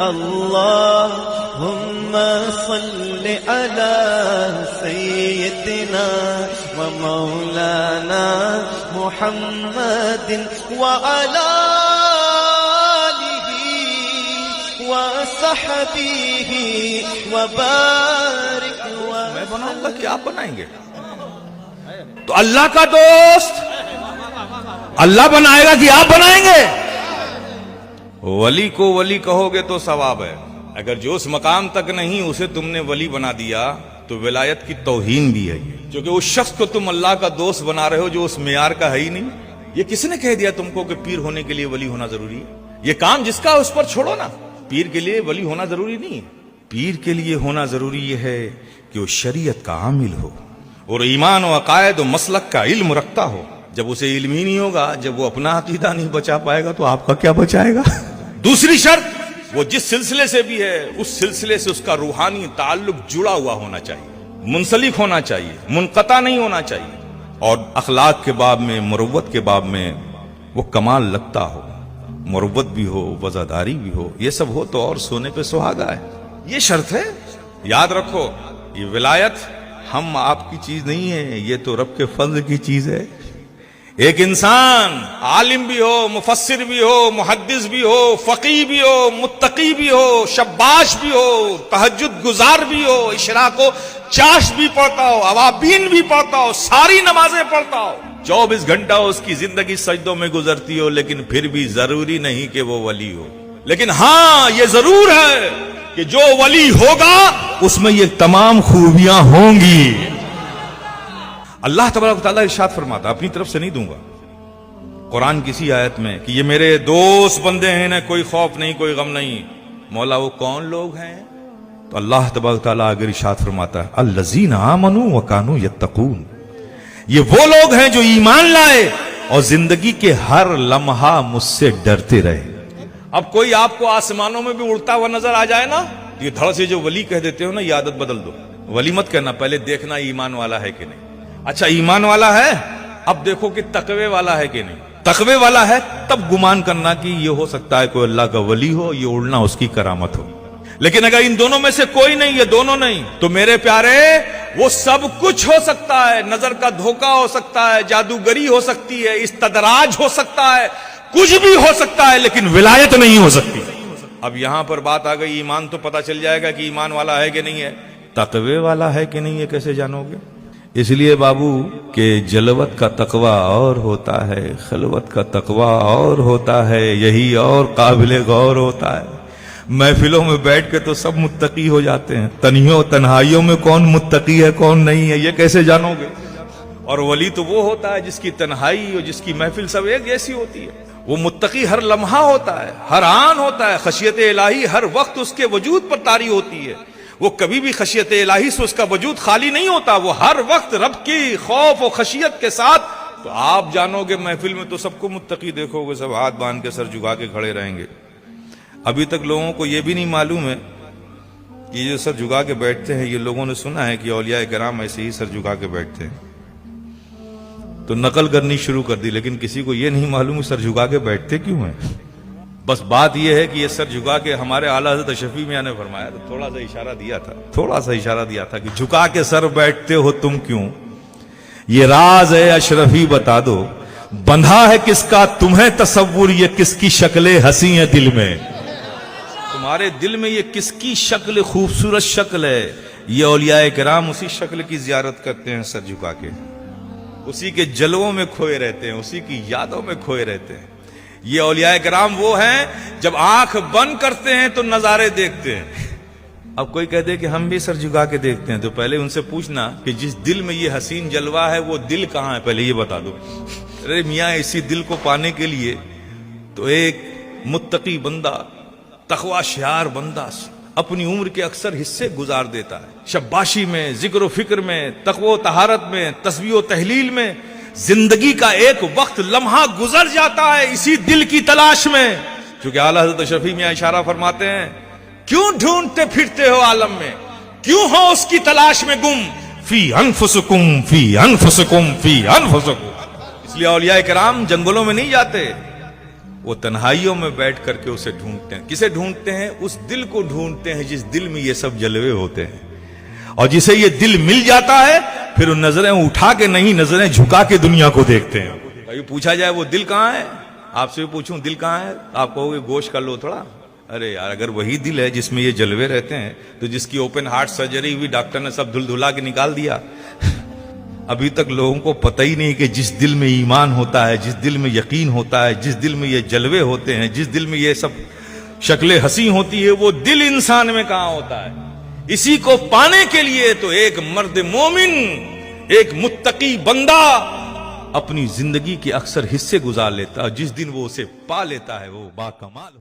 اللهم صل على سيدنا ومولانا محمد وعلى آله وصحبه وبارك میں بناؤں گا کہ آپ بنائیں گے؟ تو اللہ کا دوست اللہ بنائے گا کہ آپ بنائیں گے؟ ولی کو ولی کہو گے تو ثواب ہے، اگر جو اس مقام تک نہیں اسے تم نے ولی بنا دیا تو ولایت کی توہین بھی ہے، کیونکہ اس شخص کو تم اللہ کا دوست بنا رہے ہو جو اس معیار کا ہے ہی نہیں۔ یہ کس نے کہہ دیا تم کو کہ پیر ہونے کے لیے ولی ہونا ضروری ہے؟ یہ کام جس کا اس پر چھوڑو نا۔ پیر کے لیے ولی ہونا ضروری نہیں ہے، پیر کے لیے ہونا ضروری یہ ہے کہ وہ شریعت کا عامل ہو اور ایمان و عقائد و مسلک کا علم رکھتا ہو۔ جب اسے علم ہی نہیں ہوگا، جب وہ اپنا عقیدہ نہیں بچا پائے گا تو آپ کا کیا بچائے گا؟ دوسری شرط، وہ جس سلسلے سے بھی ہے اس سلسلے سے اس کا روحانی تعلق جڑا ہوا ہونا چاہیے، منسلک ہونا چاہیے، منقطع نہیں ہونا چاہیے، اور اخلاق کے باب میں، مروت کے باب میں وہ کمال لگتا ہو، مروت بھی ہو، وزاداری بھی ہو، یہ سب ہو تو اور سونے پہ سہاگا ہے۔ یہ شرط ہے، یاد رکھو۔ یہ ولایت ہم آپ کی چیز نہیں ہے، یہ تو رب کے فضل کی چیز ہے۔ ایک انسان عالم بھی ہو، مفسر بھی ہو، محدث بھی ہو، فقیہ بھی ہو، متقی بھی ہو، شباش بھی ہو، تہجد گزار بھی ہو، اشراق و چاش بھی پڑھتا ہو، اوابین بھی پڑھتا ہو، ساری نمازیں پڑھتا ہو، 24 گھنٹہ اس کی زندگی سجدوں میں گزرتی ہو، لیکن پھر بھی ضروری نہیں کہ وہ ولی ہو۔ لیکن ہاں یہ ضرور ہے کہ جو ولی ہوگا اس میں یہ تمام خوبیاں ہوں گی۔ اللہ تبارک و تعالیٰ ارشاد فرماتا، اپنی طرف سے نہیں دوں گا، قرآن کسی آیت میں کہ یہ میرے دوست بندے ہیں، نہ کوئی خوف نہیں، کوئی غم نہیں۔ مولا وہ کون لوگ ہیں؟ تو اللہ تبارک و تعالیٰ اگر ارشاد فرماتا ہے الذین آمنوا وکانوا یتقون، یہ وہ لوگ ہیں جو ایمان لائے اور زندگی کے ہر لمحہ مجھ سے ڈرتے رہے۔ اب کوئی آپ کو آسمانوں میں بھی اڑتا ہوا نظر آ جائے نا، یہ دھڑ سے جو ولی کہہ دیتے ہو نا، یہ عادت بدل دو، ولی مت کہنا، پہلے دیکھنا ایمان والا ہے کہ نہیں۔ اچھا ایمان والا ہے، اب دیکھو کہ تقوی والا ہے کہ نہیں۔ تقوی والا ہے تب گمان کرنا کہ یہ ہو سکتا ہے کوئی اللہ کا ولی ہو، یہ اڑنا اس کی کرامت ہو۔ لیکن اگر ان دونوں میں سے کوئی نہیں، یہ دونوں نہیں، تو میرے پیارے وہ سب کچھ ہو سکتا ہے، نظر کا دھوکہ ہو سکتا ہے، جادوگری ہو سکتی ہے، استدراج ہو سکتا ہے، کچھ بھی ہو سکتا ہے، لیکن ولایت نہیں ہو سکتی۔ اب یہاں پر بات آ گئی، ایمان تو پتا چل جائے گا کہ ایمان والا ہے کہ نہیں ہے، تقوی والا ہے کہ نہیں، یہ کیسے جانو گے؟ اس لیے بابو کہ جلوت کا تقوی اور ہوتا ہے، خلوت کا تقوی اور ہوتا ہے، یہی اور قابل غور ہوتا ہے۔ محفلوں میں بیٹھ کے تو سب متقی ہو جاتے ہیں، تنہائیوں میں کون متقی ہے کون نہیں ہے یہ کیسے جانو گے؟ اور ولی تو وہ ہوتا ہے جس کی تنہائی اور جس کی محفل سب ایک جیسی ہوتی ہے۔ وہ متقی ہر لمحہ ہوتا ہے، ہر آن ہوتا ہے، خشیت الہی ہر وقت اس کے وجود پر طاری ہوتی ہے، وہ کبھی بھی خشیت الہی سے اس کا وجود خالی نہیں ہوتا، وہ ہر وقت رب کی خوف و خشیت کے ساتھ۔ تو آپ جانو گے محفل میں تو سب کو متقی دیکھو گے، سب ہاتھ باندھ کے سر جھکا کے کھڑے رہیں گے۔ ابھی تک لوگوں کو یہ بھی نہیں معلوم ہے کہ یہ جو سر جھکا کے بیٹھتے ہیں، یہ لوگوں نے سنا ہے کہ اولیاء کرام ایسے ہی سر جھکا کے بیٹھتے ہیں، تو نقل کرنی شروع کر دی، لیکن کسی کو یہ نہیں معلوم سر جھکا کے بیٹھتے کیوں ہیں۔ بس بات یہ ہے کہ یہ سر جھکا کے ہمارے اعلیٰ حضرت شفیع میاں نے فرمایا تھا، تھوڑا سا اشارہ دیا تھا کہ جھکا کے سر بیٹھتے ہو تم کیوں، یہ راز ہے اشرفی بتا دو، بندھا ہے کس کا تمہیں تصور، یہ کس کی شکلیں ہنسی ہیں دل میں، تمہارے دل میں یہ کس کی شکل، خوبصورت شکل ہے۔ یہ اولیاء کرام اسی شکل کی زیارت کرتے ہیں سر جھکا کے، اسی کے جلووں میں کھوئے رہتے ہیں، اسی کی یادوں میں کھوئے رہتے ہیں۔ یہ اولیاء کرام وہ ہیں جب آنکھ بند کرتے ہیں تو نظارے دیکھتے ہیں۔ اب کوئی کہہ دے کہ ہم بھی سر جھکا کے دیکھتے ہیں، تو پہلے ان سے پوچھنا کہ جس دل میں یہ حسین جلوہ ہے وہ دل کہاں ہے، پہلے یہ بتا دو۔ ارے میاں اسی دل کو پانے کے لیے تو ایک متقی بندہ، تقوی شعار بندہ اپنی عمر کے اکثر حصے گزار دیتا ہے شباشی میں، ذکر و فکر میں، تقوی و طہارت میں، تسبیح و تحلیل میں۔ زندگی کا ایک وقت لمحہ گزر جاتا ہے اسی دل کی تلاش میں، چونکہ اعلیٰ حضرت شفیع میاں اشارہ فرماتے ہیں کیوں ڈھونڈتے پھرتے ہو عالم میں، کیوں ہو اس کی تلاش میں گم، فی انفسکم فی انفسکم فی انفسکم۔ اس لیے اولیاء کرام جنگلوں میں نہیں جاتے، وہ تنہائیوں میں بیٹھ کر کے اسے ڈھونڈتے ہیں. کسے ڈھونڈتے ہیں؟ اس دل کو ڈھونڈتے ہیں جس دل میں یہ سب جلوے ہوتے ہیں. اور جسے یہ دل مل جاتا ہے پھر ان نظریں اٹھا کے نہیں، نظریں جھکا کے دنیا کو دیکھتے ہیں. بھائی پوچھا جائے وہ دل کہاں ہے، آپ سے بھی پوچھوں دل کہاں ہے، آپ کہو گے گوشت کر لو تھوڑا. ارے یار اگر وہی دل ہے جس میں یہ جلوے رہتے ہیں تو جس کی اوپن ہارٹ سرجری ہوئی ڈاکٹر نے سب دھل دھلا کے نکال دیا. ابھی تک لوگوں کو پتہ ہی نہیں کہ جس دل میں ایمان ہوتا ہے، جس دل میں یقین ہوتا ہے، جس دل میں یہ جلوے ہوتے ہیں، جس دل میں یہ سب شکل حسین ہوتی ہے، وہ دل انسان میں کہاں ہوتا ہے. اسی کو پانے کے لیے تو ایک مرد مومن، ایک متقی بندہ اپنی زندگی کے اکثر حصے گزار لیتا ہے. جس دن وہ اسے پا لیتا ہے وہ با کمال